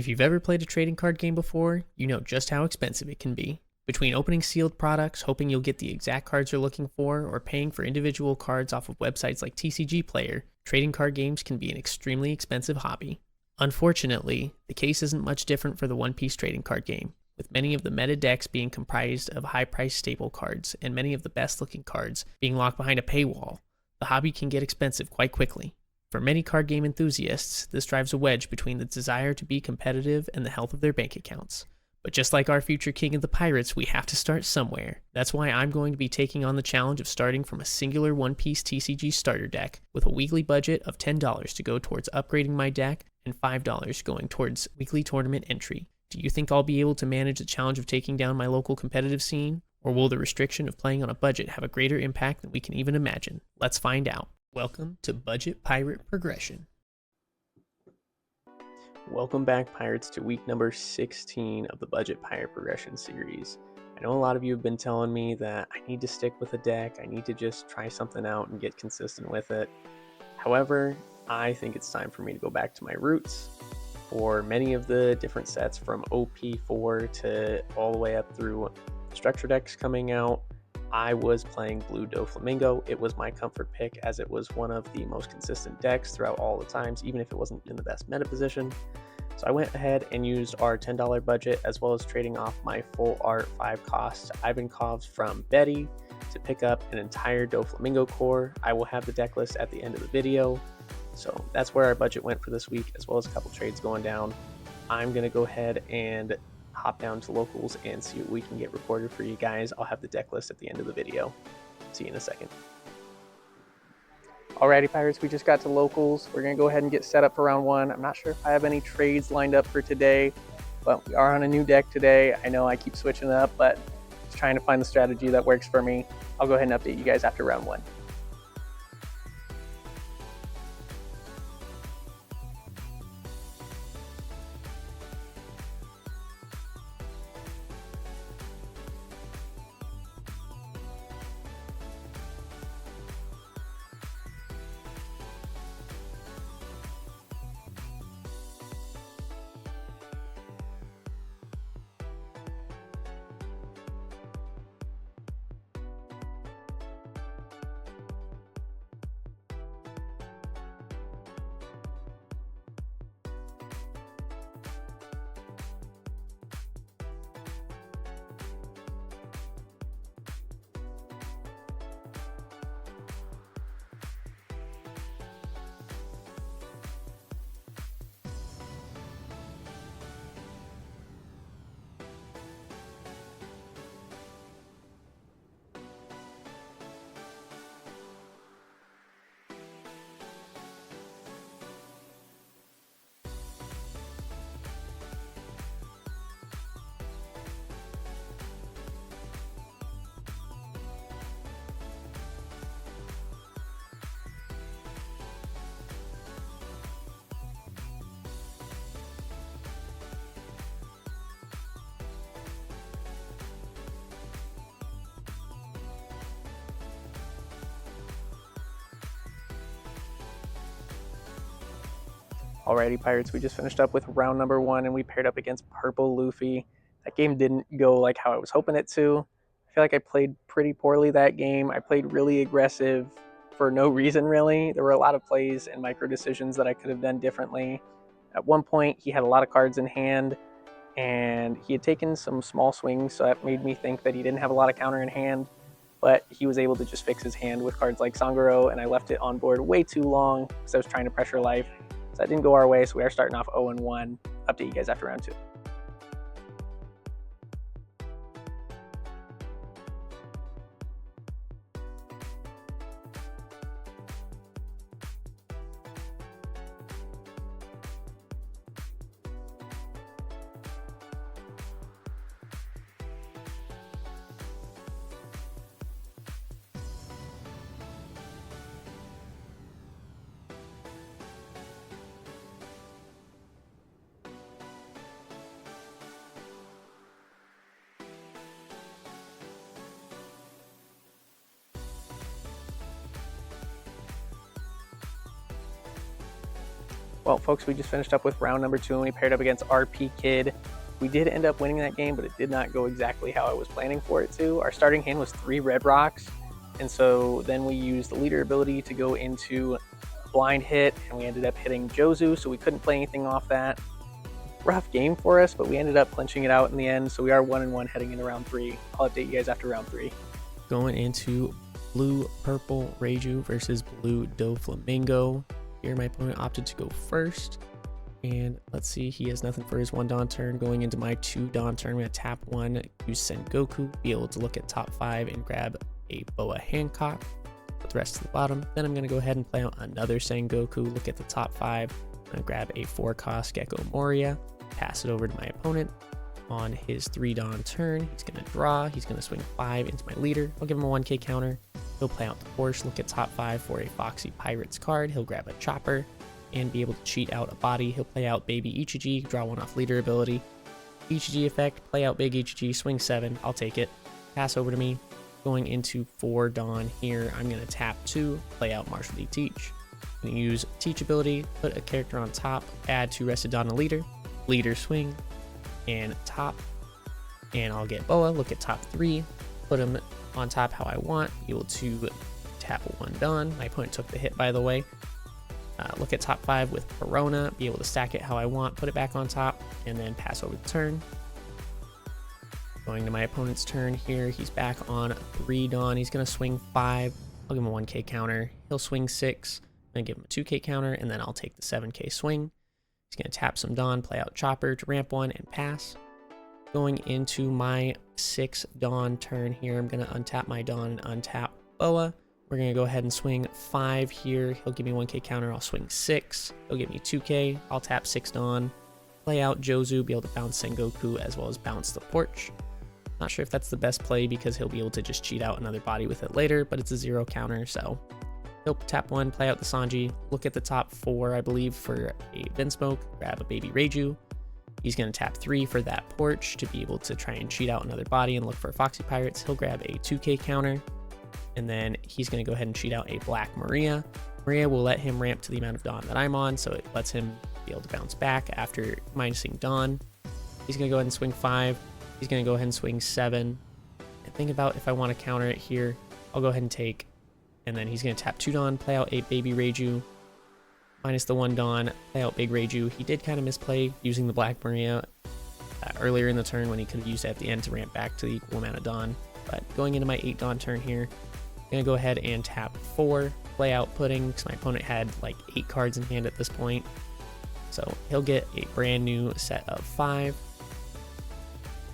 If you've ever played a trading card game before, you know just how expensive it can be. Between opening sealed products, hoping you'll get the exact cards you're looking for, or paying for individual cards off of websites like TCG Player, trading card games can be an extremely expensive hobby. Unfortunately, the case isn't much different for the One Piece trading card game, with many of the meta decks being comprised of high-priced staple cards and many of the best-looking cards being locked behind a paywall. The hobby can get expensive quite quickly. For many card game enthusiasts, this drives a wedge between the desire to be competitive and the health of their bank accounts. But just like our future king of the pirates, we have to start somewhere. That's why I'm going to be taking on the challenge of starting from a singular One Piece TCG starter deck with a weekly budget of $10 to go towards upgrading my deck and $5 going towards weekly tournament entry. Do you think I'll be able to manage the challenge of taking down my local competitive scene? Or will the restriction of playing on a budget have a greater impact than we can even imagine? Let's find out. Welcome to Budget Pirate Progression. Welcome back, Pirates, to week number 16 of the Budget Pirate Progression series. I know a lot of you have been telling me that I need to stick with a deck, I need to just try something out and get consistent with it. However, I think it's time for me to go back to my roots. For many of the different sets from OP4 to all the way up through structure decks coming out, I was playing blue Doflamingo. It was my comfort pick as it was one of the most consistent decks throughout all the times, even if it wasn't in the best meta position. So I went ahead and used our $10 budget as well as trading off my full art 5 cost Ivankovs from Betty to pick up an entire Doflamingo core. I will have the deck list at the end of the video. So that's where our budget went for this week, as well as a couple trades going down. I'm going to go ahead and hop down to locals and see what we can get recorded for you guys. I'll have the deck list at the end of the video. See you in a second. Alrighty, Pirates, we just got to locals. We're going to go ahead and get set up for round one. I'm not sure if I have any trades lined up for today, but we are on a new deck today. I know I keep switching it up, but just trying to find the strategy that works for me. I'll go ahead and update you guys after round one. Alrighty, Pirates, we just finished up with round number one and we paired up against Purple Luffy. That game didn't go like how I was hoping it to. I feel like I played pretty poorly that game. I played really aggressive for no reason, really. There were a lot of plays and micro decisions that I could have done differently. At one point, he had a lot of cards in hand and he had taken some small swings, so that made me think that he didn't have a lot of counter in hand, but he was able to just fix his hand with cards like Sangoro, and I left it on board way too long because I was trying to pressure life. So that didn't go our way, so we are starting off 0-1. Update you guys after round two. Well, folks, we just finished up with round number 2 and we paired up against RP Kid. We did end up winning that game, but it did not go exactly how I was planning for it to. Our starting hand was 3 red rocks, and so then we used the leader ability to go into blind hit, and we ended up hitting Jozu, so we couldn't play anything off that. Rough game for us, but we ended up clinching it out in the end, so we are 1-1 heading into round 3. I'll update you guys after round 3. Going into blue-purple Reiju versus blue Doflamingo. Here my opponent opted to go first. And let's see, he has nothing for his 1 Dawn turn. Going into my 2 Dawn turn, I'm going to tap 1, use Sengoku, be able to look at top 5 and grab a Boa Hancock. Put the rest to the bottom. Then I'm going to go ahead and play out another Sengoku, look at the top 5. I'm going to grab a 4-cost Gecko Moria, pass it over to my opponent. On his 3 Dawn turn, he's going to draw, he's going to swing 5 into my leader. I'll give him a 1k counter. He'll play out the Porsche, look at top 5 for a Foxy Pirates card. He'll grab a Chopper and be able to cheat out a body. He'll play out Baby Ichiji, draw 1 off leader ability. Ichiji effect, play out Big Ichiji, swing 7, I'll take it. Pass over to me. Going into 4 Dawn here, I'm going to tap 2, play out Martial D Teach. I'm going to use Teach ability, put a character on top, add 2 Rested Dawn to leader, leader swing, and top. And I'll get Boa, look at top 3, put him on top how I want, be able to tap a 1 Dawn. My opponent took the hit, by the way. Look at top 5 with Perona, be able to stack it how I want, put it back on top, and then pass over the turn. Going to my opponent's turn here, he's back on 3 Dawn. He's going to swing 5. I'll give him a 1k counter. He'll swing 6. I'm going to give him a 2k counter, and then I'll take the 7k swing. He's going to tap some Dawn, play out Chopper to ramp 1 and pass. Going into my 6 Dawn turn here, I'm going to untap my Dawn and untap Boa. We're going to go ahead and swing 5 here. He'll give me 1k counter. I'll swing 6. He'll give me 2k. I'll tap 6 Dawn. Play out Jozu, be able to bounce Sengoku as well as bounce the Porch. Not sure if that's the best play because he'll be able to just cheat out another body with it later, but it's a 0 counter, so he'll tap 1, play out the Sanji, look at the top 4, I believe, for a Vinsmoke, grab a Baby Reiju. He's going to tap 3 for that Porch to be able to try and cheat out another body and look for Foxy Pirates. He'll grab a 2k counter. And then he's going to go ahead and cheat out a Black Maria. Maria will let him ramp to the amount of Dawn that I'm on, so it lets him be able to bounce back after minusing Dawn. He's going to go ahead and swing 5. He's going to go ahead and swing 7. And think about if I want to counter it here, I'll go ahead and take. And then he's going to tap 2 Dawn, play out a Baby Reiju. Minus the 1 Dawn, play out Big Reiju. He did kind of misplay using the Black Maria earlier in the turn when he could have used it at the end to ramp back to the equal amount of Dawn. But going into my 8 Dawn turn here, I'm going to go ahead and tap 4, play out Pudding, because my opponent had like 8 cards in hand at this point. So he'll get a brand new set of 5.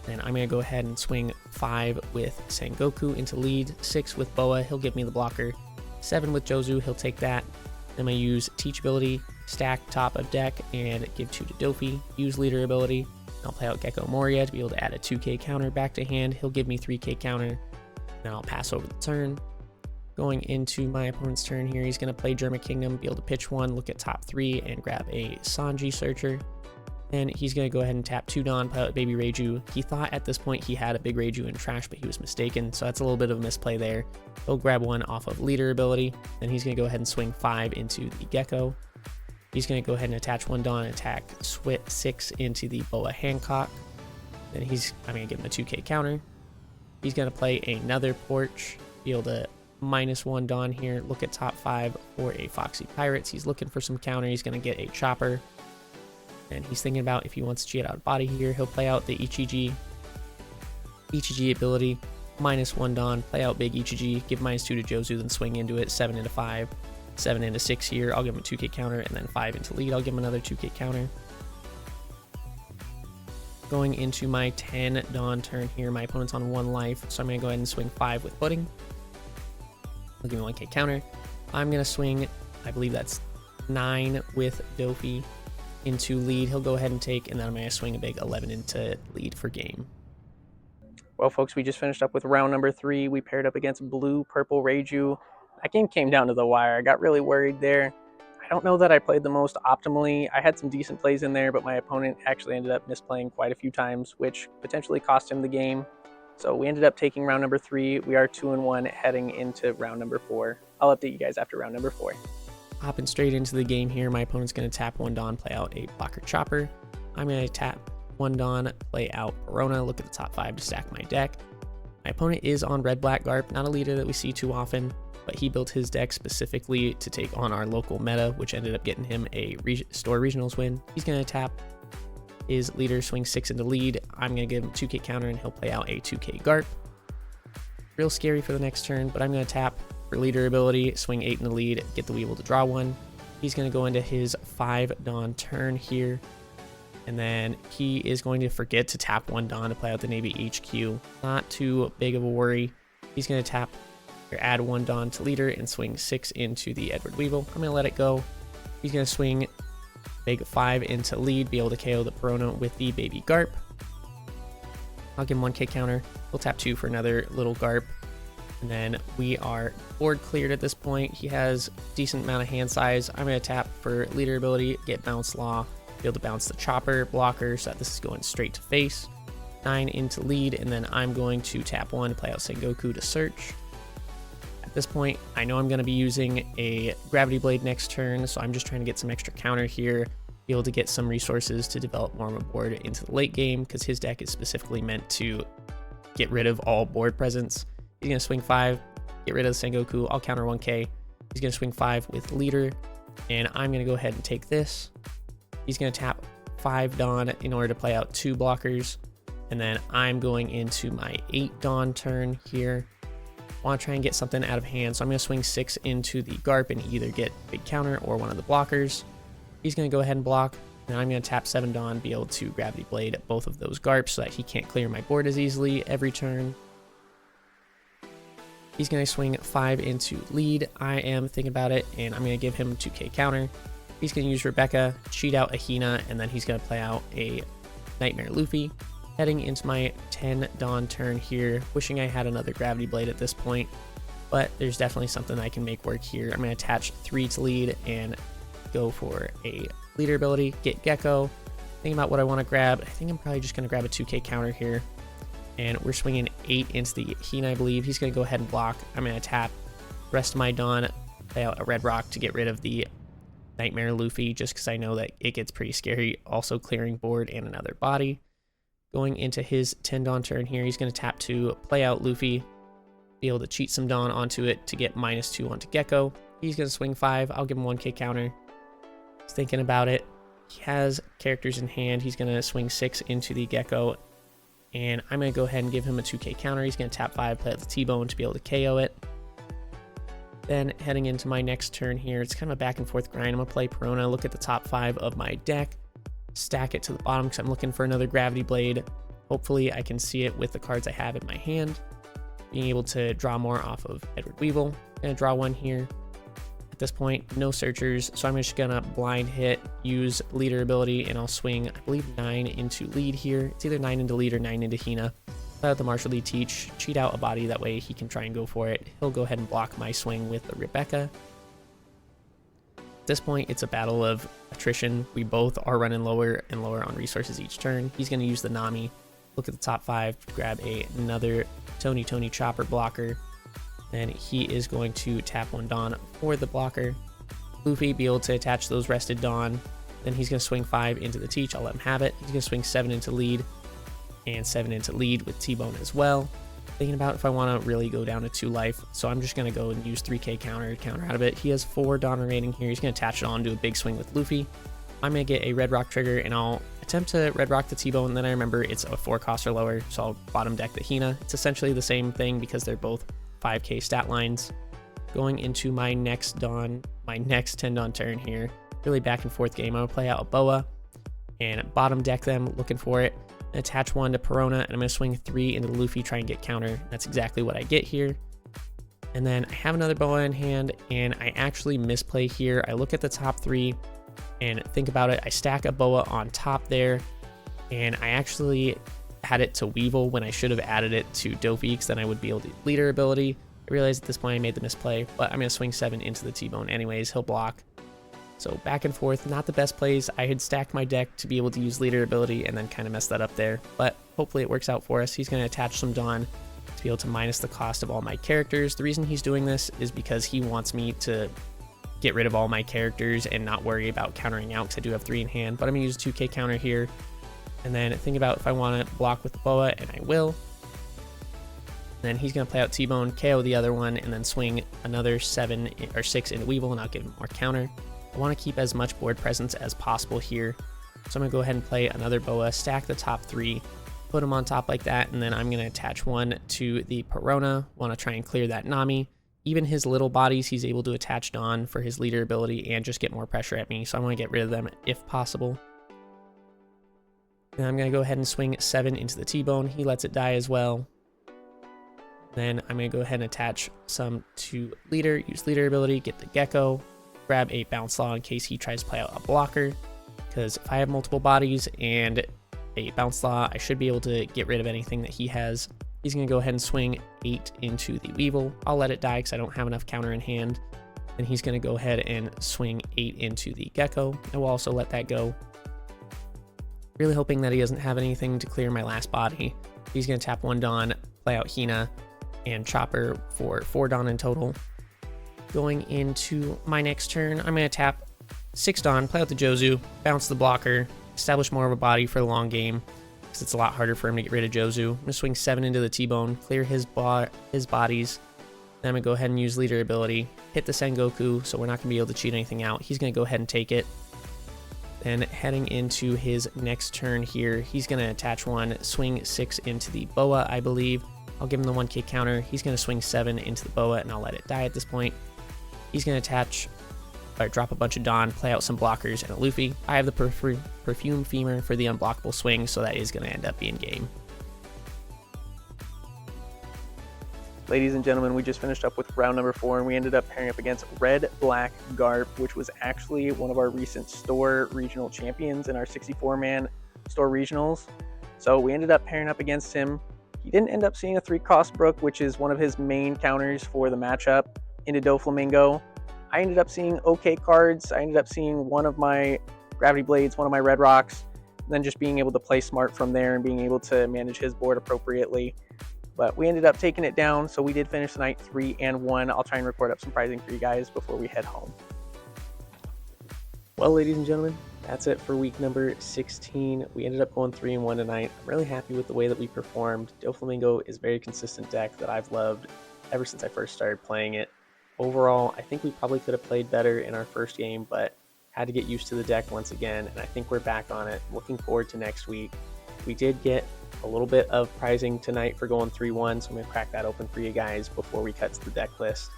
Then I'm going to go ahead and swing 5 with Sengoku into lead, 6 with Boa, he'll give me the blocker, 7 with Jozu, he'll take that. Then I use Teach ability, stack top of deck, and give 2 to Dofi, use leader ability. I'll play out Gecko Moria to be able to add a 2k counter back to hand, he'll give me 3k counter, then I'll pass over the turn. Going into my opponent's turn here, he's going to play German Kingdom, be able to pitch 1, look at top 3, and grab a Sanji Searcher. Then he's going to go ahead and tap 2 Dawn, play out Baby Reiju. He thought at this point he had a Big Reiju in trash, but he was mistaken, so that's a little bit of a misplay there. He'll grab 1 off of leader ability, then he's going to go ahead and swing 5 into the Gecko. He's going to go ahead and attach 1 Dawn and attack 6 into the Boa Hancock. Then I'm going to give him a 2k counter. He's going to play another Porch, be able to minus 1 Dawn here, look at top 5 for a Foxy Pirates. He's looking for some counter. He's going to get a Chopper. And he's thinking about if he wants to cheat out a body here. He'll play out the Ichiji ability, minus 1 Dawn, play out Big Ichiji, give minus 2 to Jozu, then swing into it, 7 into 5, 7 into 6 here. I'll give him a 2k counter, and then 5 into lead. I'll give him another 2k counter. Going into my 10 Dawn turn here, my opponent's on 1 life, so I'm going to go ahead and swing 5 with Pudding. I'll give him a 1k counter. I'm going to swing, I believe that's 9 with Dofi into lead. He'll go ahead and take, and then I'm going to swing a big 11 into lead for game. Well, folks, we just finished up with round number 3. We paired up against blue-purple Reiju. That game came down to the wire. I got really worried there. I don't know that I played the most optimally. I had some decent plays in there, but my opponent actually ended up misplaying quite a few times, which potentially cost him the game. So we ended up taking round number 3. We are 2-1 heading into round number 4. I'll update you guys after round number 4. Hopping straight into the game here, my opponent's going to tap 1 Dawn, play out a blocker chopper. I'm going to tap 1 Dawn, play out Perona, look at the top 5 to stack my deck. My opponent is on red-black Garp, not a leader that we see too often, but he built his deck specifically to take on our local meta, which ended up getting him a store regionals win. He's going to tap his leader, swing 6 into lead. I'm going to give him 2k counter and he'll play out a 2k Garp. Real scary for the next turn, but I'm going to tap for leader ability, swing 8 in the lead, get the Weevil to draw 1. He's going to go into his 5 Dawn turn here, and then he is going to forget to tap 1 Dawn to play out the Navy HQ. Not too big of a worry. He's going to tap or add 1 Dawn to leader and swing 6 into the Edward Weevil. I'm going to let it go. He's going to swing big 5 into lead, be able to KO the Perona with the baby Garp. I'll give him 1k counter. We'll tap 2 for another little Garp. And then we are board cleared at this point. He has decent amount of hand size. I'm going to tap for leader ability, get bounce law, be able to bounce the chopper blocker so that this is going straight to face. 9 into lead, and then I'm going to tap 1 to play out Sengoku to search. At this point, I know I'm going to be using a Gravity Blade next turn, so I'm just trying to get some extra counter here, be able to get some resources to develop more of a board into the late game, because his deck is specifically meant to get rid of all board presence. He's going to swing 5, get rid of the Sengoku. I'll counter 1k. He's going to swing 5 with leader, and I'm going to go ahead and take this. He's going to tap 5 Dawn in order to play out 2 blockers, and then I'm going into my 8 Dawn turn here. I want to try and get something out of hand, so I'm going to swing 6 into the Garp and either get big counter or one of the blockers. He's going to go ahead and block, and I'm going to tap 7 Dawn, be able to Gravity Blade both of those Garps so that he can't clear my board as easily every turn. He's going to swing 5 into lead. I am thinking about it, and I'm going to give him 2k counter. He's going to use Rebecca, cheat out Ahina, and then he's going to play out a Nightmare Luffy. Heading into my 10 Dawn turn here, wishing I had another Gravity Blade at this point, but there's definitely something I can make work here. I'm going to attach 3 to lead and go for a leader ability, get Gecko. Thinking about what I want to grab. I think I'm probably just going to grab a 2k counter here. And we're swinging 8 into the Ahina, I believe. He's going to go ahead and block. I'm going to tap rest of my Dawn, play out a red rock to get rid of the Nightmare Luffy, just because I know that it gets pretty scary. Also clearing board and another body. Going into his 10 Dawn turn here, he's going to tap 2, play out Luffy, be able to cheat some Dawn onto it to get -2 onto Gecko. He's going to swing 5. I'll give him 1k counter. He's thinking about it. He has characters in hand. He's going to swing 6 into the Gecko. And I'm going to go ahead and give him a 2k counter. He's going to tap 5, play out the T-Bone to be able to KO it. Then heading into my next turn here, it's kind of a back and forth grind. I'm going to play Perona, look at the top 5 of my deck, stack it to the bottom because I'm looking for another Gravity Blade. Hopefully I can see it with the cards I have in my hand. Being able to draw more off of Edward Weevil. I'm going to draw 1 here. At this point, no searchers, so I'm just gonna blind hit, use leader ability, and I'll swing, I believe, 9 into lead here. It's either 9 into lead or 9 into Hina. Play out the Martial Lead Teach, cheat out a body, that way he can try and go for it. He'll go ahead and block my swing with the Rebecca. At this point, it's a battle of attrition. We both are running lower and lower on resources each turn. He's gonna use the Nami, look at the top 5, grab another Tony Chopper blocker. Then he is going to tap 1 Dawn for the blocker. Luffy be able to attach those rested Dawn. Then he's going to swing 5 into the Teach. I'll let him have it. He's going to swing 7 into lead and 7 into lead with T-Bone as well. Thinking about if I want to really go down to 2 life. So I'm just going to go and use 3k counter out of it. He has 4 Dawn remaining here. He's going to attach it on to a big swing with Luffy. I'm going to get a Red Rock trigger and I'll attempt to Red Rock the T-Bone. And then I remember it's a 4 cost or lower. So I'll bottom deck the Hina. It's essentially the same thing because they're both 5k stat lines. Going into my next 10 Dawn turn here, really back and forth game. I'm gonna play out a Boa and bottom deck them, looking for it, and attach 1 to Perona, and I'm gonna swing 3 into Luffy, try and get counter. That's exactly what I get here. And then I have another Boa in hand, and I actually misplay here. I look at the top 3 and think about it. I stack a Boa on top there, and I actually add it to Weevil when I should have added it to Doflamingo, because then I would be able to leader ability. I realized at this point I made the misplay, but I'm going to swing 7 into the T-Bone anyways. He'll block. So back and forth, not the best plays. I had stacked my deck to be able to use leader ability and then kind of messed that up there, but hopefully it works out for us. He's going to attach some Dawn to be able to minus the cost of all my characters. The reason he's doing this is because he wants me to get rid of all my characters and not worry about countering out because I do have 3 in hand. But I'm going to use a 2k counter here. And then think about if I want to block with the boa, and I will. Then he's going to play out T-Bone, KO the other one, and then swing another 7 or 6 into Weevil, and I'll give him more counter. I want to keep as much board presence as possible here. So I'm going to go ahead and play another boa, stack the top 3, put them on top like that, and then I'm going to attach one to the Perona. Want to try and clear that Nami. Even his little bodies, he's able to attach Dawn for his leader ability and just get more pressure at me. So I want to get rid of them if possible. Then I'm going to go ahead and swing 7 into the T-Bone. He lets it die as well. Then I'm going to go ahead and attach some to leader, use leader ability, get the Gecko, grab a bounce law in case he tries to play out a blocker. Because if I have multiple bodies and a bounce law, I should be able to get rid of anything that he has. He's going to go ahead and swing 8 into the Weevil. I'll let it die because I don't have enough counter in hand. And he's going to go ahead and swing 8 into the Gecko. I will also let that go. Really hoping that he doesn't have anything to clear my last body. He's going to tap 1 Dawn, play out Hina, and Chopper for 4 Dawn in total. Going into my next turn, I'm going to tap 6 Dawn, play out the Jozu, bounce the blocker, establish more of a body for the long game, because it's a lot harder for him to get rid of Jozu. I'm going to swing 7 into the T-Bone, clear his bodies. Then I'm going to go ahead and use leader ability, hit the Sengoku, so we're not going to be able to cheat anything out. He's going to go ahead and take it. Then heading into his next turn here, he's going to attach 1, swing 6 into the Boa, I believe. I'll give him the 1k counter. He's going to swing 7 into the Boa, and I'll let it die at this point. He's going to attach, or drop a bunch of Dawn, play out some blockers, and a Luffy. I have the Perfume Femur for the unblockable swing, so that is going to end up being game. Ladies and gentlemen, we just finished up with round number 4, and we ended up pairing up against Red Black Garp, which was actually one of our recent store regional champions in our 64-man store regionals. So we ended up pairing up against him. He didn't end up seeing a 3-cost Brook, which is one of his main counters for the matchup, into Doflamingo. I ended up seeing okay cards. I ended up seeing one of my Gravity Blades, one of my Red Rocks, and then just being able to play smart from there and being able to manage his board appropriately. But we ended up taking it down, so we did finish the night 3-1. I'll try and record up some prizing for you guys before we head home. Well, ladies and gentlemen, that's it for week number 16. We ended up going 3-1 tonight. I'm really happy with the way that we performed. Doflamingo is a very consistent deck that I've loved ever since I first started playing it. Overall, I think we probably could have played better in our first game, but had to get used to the deck once again, and I think we're back on it. Looking forward to next week. We did get a little bit of prizing tonight for going 3-1, so I'm going to crack that open for you guys before we cut to the deck list.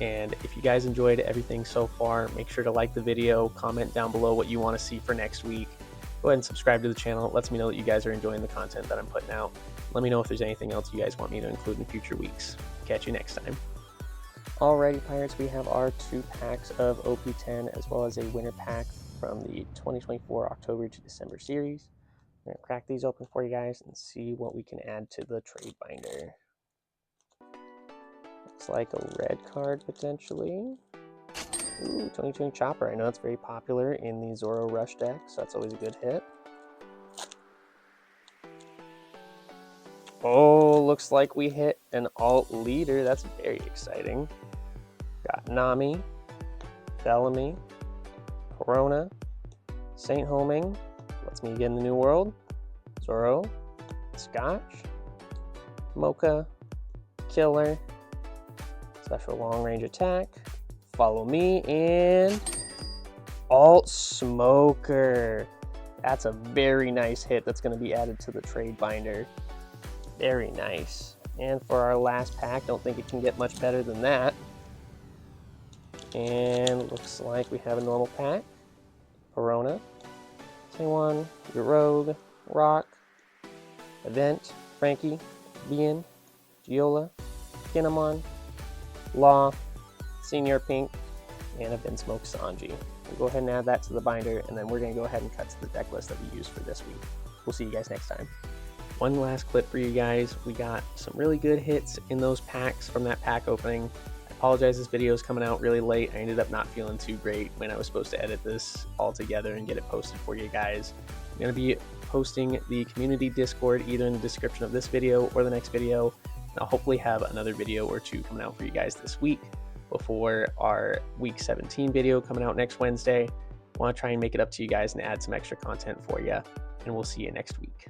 And if you guys enjoyed everything so far, make sure to like the video, comment down below what you want to see for next week. Go ahead and subscribe to the channel. It lets me know that you guys are enjoying the content that I'm putting out. Let me know if there's anything else you guys want me to include in future weeks. Catch you next time. Alrighty, Pirates, we have our 2 packs of OP10 as well as a winner pack from the 2024 October to December series. I'm going to crack these open for you guys and see what we can add to the trade binder. Looks like a red card potentially. Ooh, 2020 Chopper. I know it's very popular in the Zoro Rush deck, so that's always a good hit. Oh, looks like we hit an alt leader. That's very exciting. Got Nami, Bellamy, Corona, Saint Homing, lets me get in the new world, Zoro, Scotch, Mocha, Killer, special long range attack, Follow Me, and Alt Smoker. That's a very nice hit that's going to be added to the trade binder. Very nice. And for our last pack, don't think it can get much better than that. And looks like we have a normal pack. Corona, Taiwan, Rogue, Rock, Event, Frankie, Bien, Giola, Kinemon, Law, Senior Pink, and a Vinsmoke Sanji. We'll go ahead and add that to the binder, and then we're going to go ahead and cut to the deck list that we used for this week. We'll see you guys next time. One last clip for you guys. We got some really good hits in those packs from that pack opening. I apologize, this video is coming out really late. I ended up not feeling too great when I was supposed to edit this all together and get it posted for you guys. I'm going to be posting the community Discord either in the description of this video or the next video. And I'll hopefully have another video or 2 coming out for you guys this week. before our week 17 video coming out next Wednesday. I want to try and make it up to you guys and add some extra content for you, and we'll see you next week.